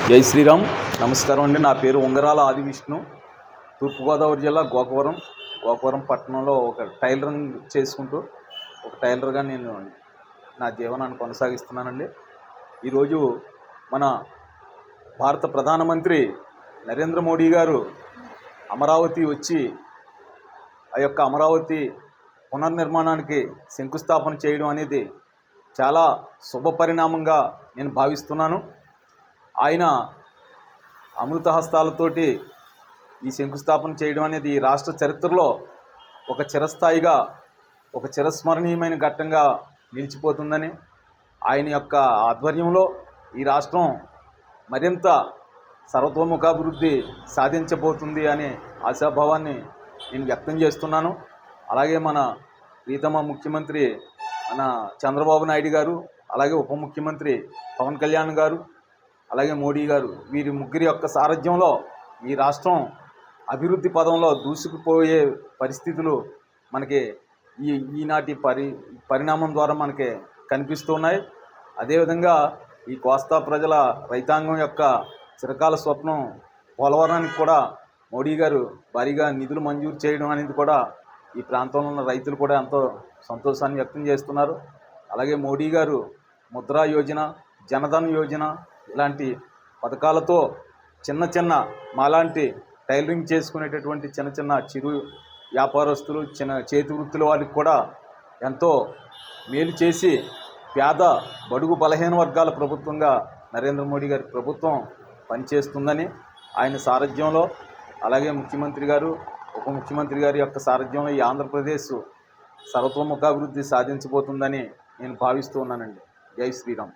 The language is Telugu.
జై శ్రీరామ్. నమస్కారం అండి. నా పేరు ఉంగరాల ఆది విష్ణు. తూర్పుగోదావరి జిల్లా గోకవరం పట్టణంలో ఒక టైలరింగ్ చేసుకుంటూ ఒక టైలర్గా నేను నా జీవనాన్ని కొనసాగిస్తున్నానండి. ఈరోజు మన భారత ప్రధానమంత్రి నరేంద్ర మోడీ గారు అమరావతి వచ్చి ఆ యొక్క అమరావతి పునర్నిర్మాణానికి శంకుస్థాపన చేయడం అనేది చాలా శుభ పరిణామంగా నేను భావిస్తున్నాను. ఆయన అమృత హస్తాలతోటి ఈ శంకుస్థాపన చేయడం అనేది ఈ రాష్ట్ర చరిత్రలో ఒక చిరస్థాయిగా ఒక చిరస్మరణీయమైన ఘట్టంగా నిలిచిపోతుందని, ఆయన యొక్క ఆధ్వర్యంలో ఈ రాష్ట్రం మరింత సర్వతోముఖాభివృద్ధి సాధించబోతుంది అనే ఆశాభావాన్ని నేను వ్యక్తం చేస్తున్నాను. అలాగే మన ప్రీతమ ముఖ్యమంత్రి మన చంద్రబాబు నాయుడు గారు, అలాగే ఉప ముఖ్యమంత్రి పవన్ కళ్యాణ్ గారు, అలాగే మోడీ గారు, వీరి ముగ్గురి యొక్క సారథ్యంలో ఈ రాష్ట్రం అభివృద్ధి పదంలో దూసుకుపోయే పరిస్థితులు మనకి ఈనాటి పరిణామం ద్వారా మనకి కనిపిస్తున్నాయి. అదేవిధంగా ఈ కోస్తా ప్రజల రైతాంగం యొక్క చిరకాల స్వప్నం పోలవరానికి కూడా మోడీ గారు భారీగా నిధులు మంజూరు చేయడం అనేది కూడా ఈ ప్రాంతంలో ఉన్న రైతులు కూడా ఎంతో సంతోషాన్ని వ్యక్తం చేస్తున్నారు. అలాగే మోడీ గారు ముద్రా యోజన, జనధన్ యోజన ఇలాంటి పథకాలతో చిన్న మాలాంటి టైలరింగ్ చేసుకునేటటువంటి చిన్న చిరు వ్యాపారస్తులు, చేతి వృత్తుల వాళ్ళకి కూడా ఎంతో మేలు చేసి పేద బడుగు బలహీన వర్గాల ప్రభుత్వంగా నరేంద్ర మోడీ గారి ప్రభుత్వం పనిచేస్తుందని, ఆయన సారథ్యంలో అలాగే ముఖ్యమంత్రి గారు, ఉప ముఖ్యమంత్రి గారి యొక్క సారథ్యంలో ఈ ఆంధ్రప్రదేశ్ సర్వతోముఖాభివృద్ధి సాధించబోతుందని నేను భావిస్తూ ఉన్నానండి. జై శ్రీరామ్.